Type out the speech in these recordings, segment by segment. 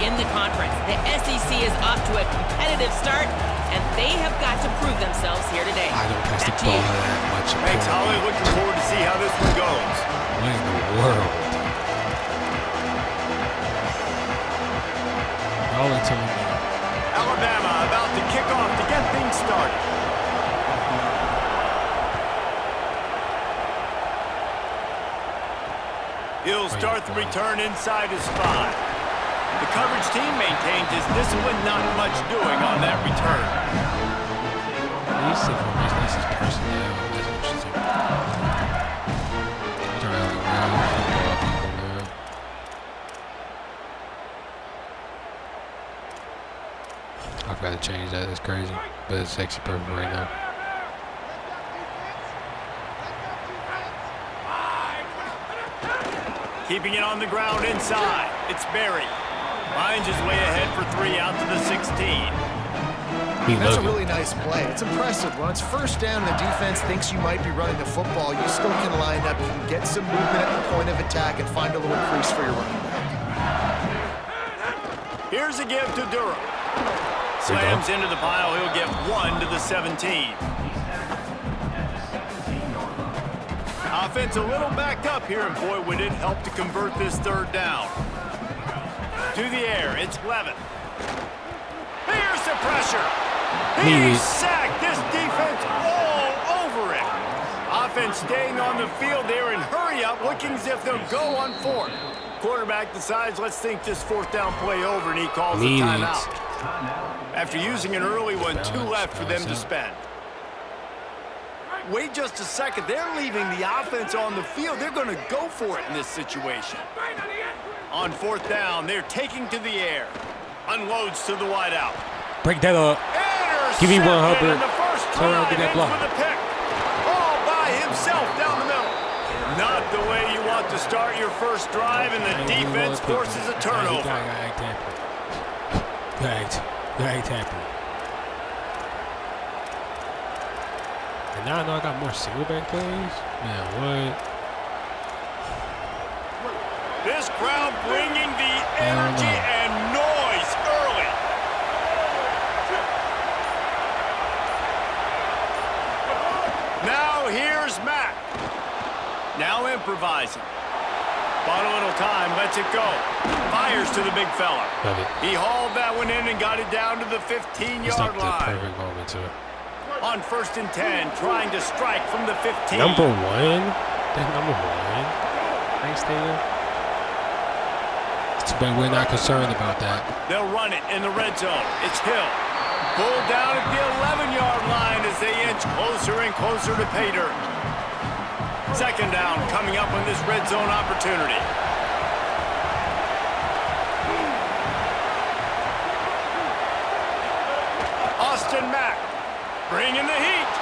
in the conference. The SEC is off to a competitive start, and they have got to prove themselves here today. I don't pass the ball that much. Thanks, Holly. Looking forward to see how this one goes. What in the world? Y'all are telling me. Alabama about to kick off to get things started. He'll start the return inside his 5. The coverage team maintained his discipline, not much doing on that return. These information, this is personnel. That's interesting. These are Alabama football people, man. I've got to change that. That's crazy. But it's sexy purple right now. Keeping it on the ground inside. It's Berry. Finds his way ahead for 3 out to the 16. That's a really nice play. It's impressive. When it's first down and the defense thinks you might be running the football, you still can line up. You can get some movement at the point of attack and find a little crease for your running back. Here's a give to Durham. Slams into the pile. He'll get 1 to the 17. Offense a little backed up here, and boy, would it help to convert this 3rd down. To the air, it's Levin. Here's the pressure. He's sacked. This defense all over it. Offense staying on the field there and hurry up, looking as if they'll go on 4th. Quarterback decides, let's think this 4th down play over, and he calls a timeout. After using an early one, 2 left for them to spend. Wait just a second. They're leaving the offense on the field. They're going to go for it in this situation. On 4th down, they're taking to the air. Unloads to the wideout. Break that up. Give me one, Hubbard. Turn around, get that block. All by himself down the middle. Not the way you want to start your first drive, and the defense forces a turnover. Gag tackle. And now I know I got more single back plays. Man, what? This crowd bringing the energy and noise early. Now here's Matt. Now improvising. Bought a little time, lets it go. Fires to the big fella. He hauled that one in and got it down to the 15-yard line. The perfect moment to On 1st and 10, trying to strike from the 15. Number 1? That's number 1. Thanks, Daniel. But we're not concerned about that. They'll run it in the red zone. It's Hill. Pulled down at the 11-yard line as they inch closer and closer to pay dirt. 2nd down coming up on this red zone opportunity. Austin Mack bringing the heat.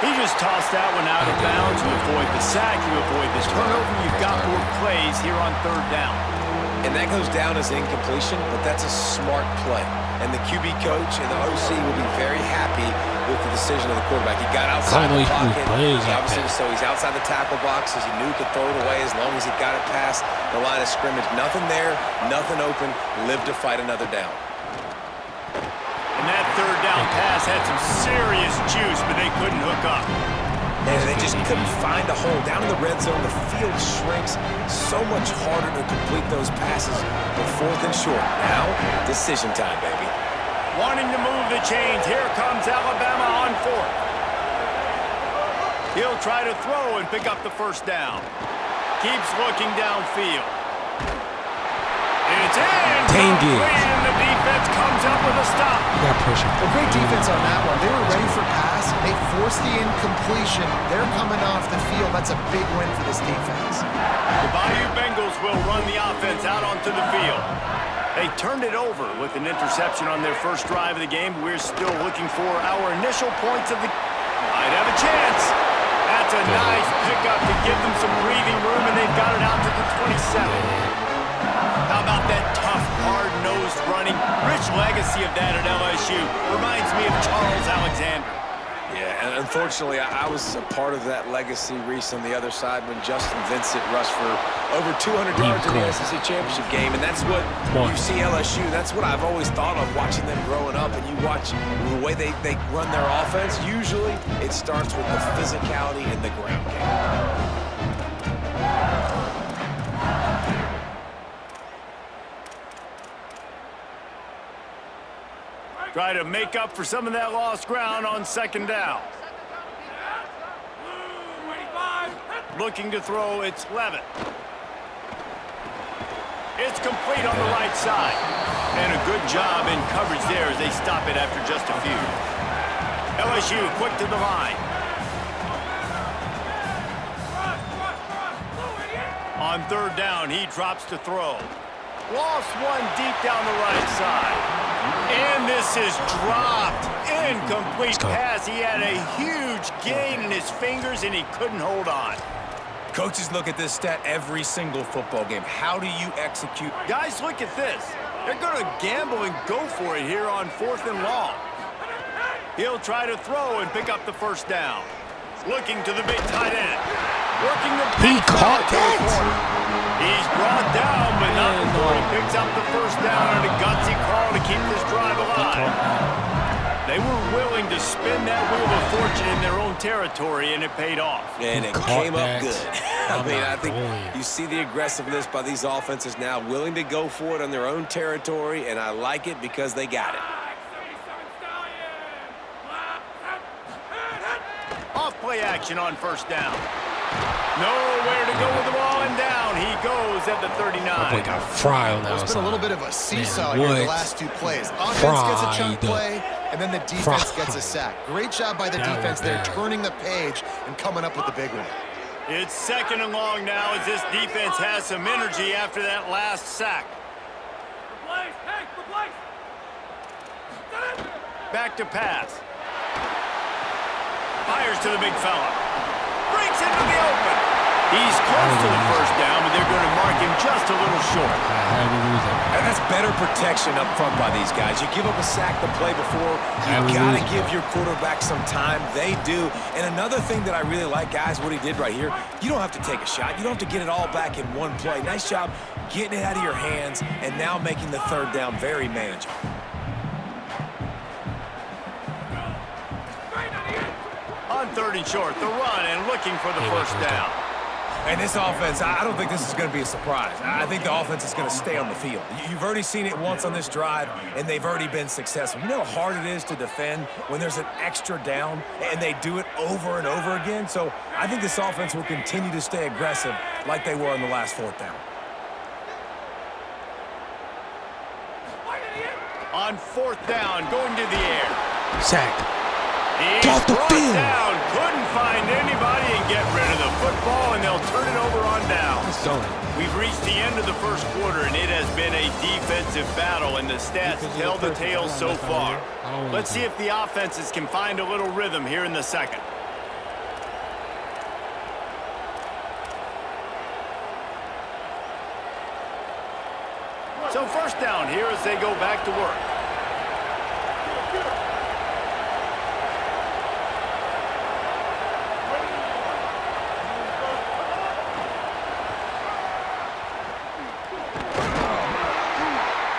He just tossed that one out of bounds. You avoid the sack, you avoid the turnover. You've got more plays here on 3rd down. And that goes down as incompletion, but that's a smart play. And the QB coach and the OC will be very happy with the decision of the quarterback. He got outside the pocket. So he's outside the tackle box, as he knew he could throw it away as long as he got it past the line of scrimmage. Nothing there, nothing open. Live to fight another down. And that 3rd down pass had some serious juice, but they couldn't hook up. And they just couldn't find a hole. Down in the red zone, the field shrinks. So much harder to complete those passes. But 4th and short. Now, decision time, baby. Wanting to move the chains. Here comes Alabama on 4th. He'll try to throw and pick up the 1st down. Keeps looking downfield. It's in. Dang it. And the defense comes up with a stop. A great defense on that one. They were ready for pass. They forced the incompletion. They're coming off the field. That's a big win for this defense. The Bayou Bengals will run the offense out onto the field. They turned it over with an interception on their first drive of the game. We're still looking for our initial points of the... Might have a chance. That's a nice pickup to give them some breathing room, and they've got it out to the 27. How about that tough, hard-nosed running? Rich legacy of that at LSU. Reminds me of Charles Alexander. Yeah, and unfortunately, I was a part of that legacy, Reese, on the other side when Justin Vincent rushed for over 200 yards in the SEC Championship game, and that's what you see LSU. That's what I've always thought of watching them growing up, and you watch the way they run their offense. Usually, it starts with the physicality in the ground game. Try to make up for some of that lost ground on second down. Looking to throw, it's Levitt. It's complete on the right side. And a good job in coverage there as they stop it after just a few. LSU quick to the line. On third down, he drops to throw. Lost one deep down the right side. And this is dropped. Incomplete pass. He had a huge gain in his fingers, and he couldn't hold on. Coaches look at this stat every single football game. How do you execute? Guys, look at this. They're going to gamble and go for it here on 4th and long. He'll try to throw and pick up the first down. Looking to the big tight end. Working the big caught that. He's brought down, but not before he picks up the first down on a gutsy call to keep this drive alive. They were willing to spin that wheel of fortune in their own territory, and it paid off. And it came up good. I think you see the aggressiveness by these offenses now, willing to go for it on their own territory, and I like it because they got it. Off play action on first down. Nowhere to go with the ball, and down he goes at the 39. That boy got fried on the outside. It's been a little bit of a seesaw here the last two plays. Offense gets a chunk play, and then the defense gets a sack. Great job by the defense there, turning the page and coming up with the big one. It's 2nd and long now as this defense has some energy after that last sack. Back to pass. Fires to the big fella. Breaks into the open. He's close to the first down, but they're going to mark him just a little short. And that's better protection up front by these guys. You give up a sack the play before, you got to give your quarterback some time. They do. And another thing that I really like, guys, what he did right here, you don't have to take a shot. You don't have to get it all back in one play. Nice job getting it out of your hands and now making the third down very manageable. On 3rd and short, the run and looking for the first down. And this offense, I don't think this is going to be a surprise. I think the offense is going to stay on the field. You've already seen it once on this drive, and they've already been successful. You know how hard it is to defend when there's an extra down, and they do it over and over again? So I think this offense will continue to stay aggressive like they were on the last 4th down. On 4th down, going to the air. Sack. He's brought down, couldn't find anybody and get rid of the football, and they'll turn it over on down. We've reached the end of the first quarter, and it has been a defensive battle, and the stats tell the tale so far. Let's see if the offenses can find a little rhythm here in the second. So first down here as they go back to work.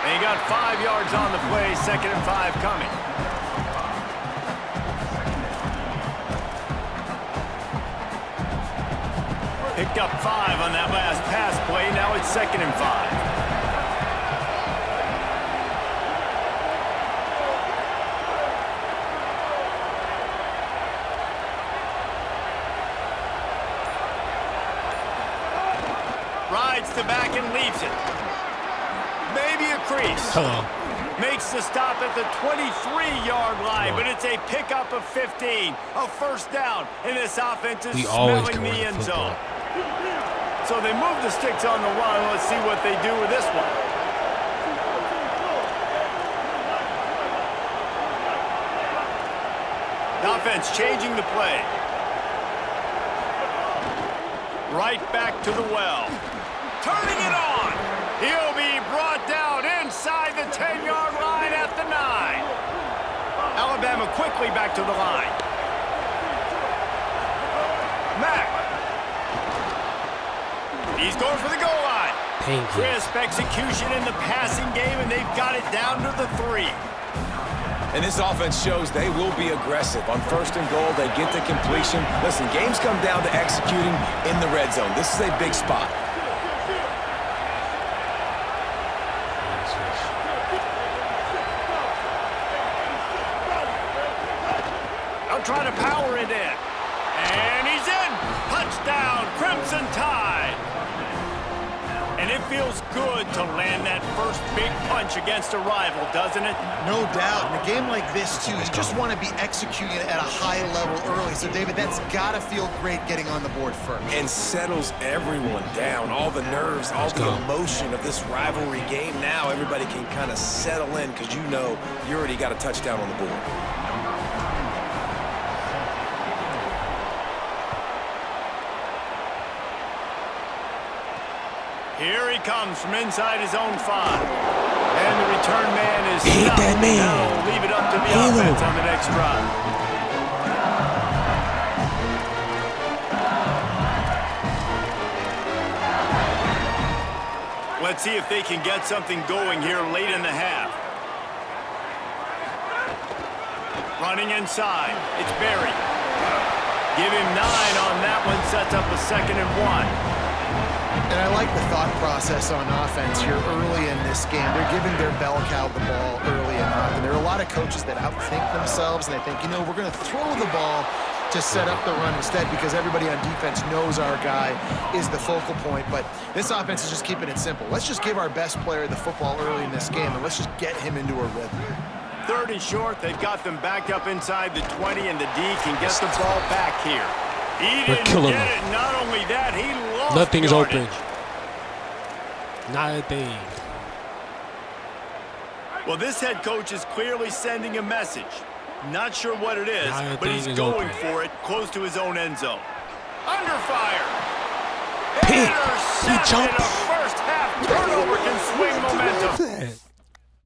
They got 5 yards on the play, 2nd and 5 coming. Picked up 5 on that last pass play. Now it's 2nd and 5. Rides the back and leaves it. Maybe a crease. Makes the stop at the 23-yard line, but it's a pickup of 15. A first down, and this offense is smelling the end zone. So they move the sticks on the run. Let's see what they do with this one. The offense changing the play. Right back to the well. Turning it on. He'll be brought down inside the 10-yard line at the 9. Alabama quickly back to the line. He's going for the goal line. Thank you. Crisp execution in the passing game, and they've got it down to the 3. And this offense shows they will be aggressive. On 1st and goal, they get the completion. Listen, games come down to executing in the red zone. This is a big spot. I'll try to power it in. And he's in. Touchdown, Crimson Tide. And it feels good to land that first big punch against a rival, doesn't it? No doubt. In a game like this, too, you just want to be executing at a high level early. So, David, that's got to feel great getting on the board first. And settles everyone down. All the nerves, all the emotion of this rivalry game. Now everybody can kind of settle in because you know you already got a touchdown on the board. Here he comes from inside his own 5. And the return man is Hit that man. Now we'll leave it up to the offense on the next drive. Let's see if they can get something going here late in the half. Running inside. It's Barry. Give him 9 on that one. Sets up a 2nd and 1. And I like the thought process on offense here early in this game. They're giving their bell cow the ball early enough. And there are a lot of coaches that outthink themselves, and they think, you know, we're going to throw the ball to set up the run instead because everybody on defense knows our guy is the focal point. But this offense is just keeping it simple. Let's just give our best player the football early in this game, and let's just get him into a rhythm. 3rd and short. They've got them backed up inside the 20, and the D can get the ball back here. He didn't get it. Not only that, he lost Nothing is yardage. open. Not a thing. Well, this head coach is clearly sending a message. Not sure what it is, but he's going for it close to his own end zone. Under fire. Pick. He Intercepted. jumped. A first half turnover can swing momentum.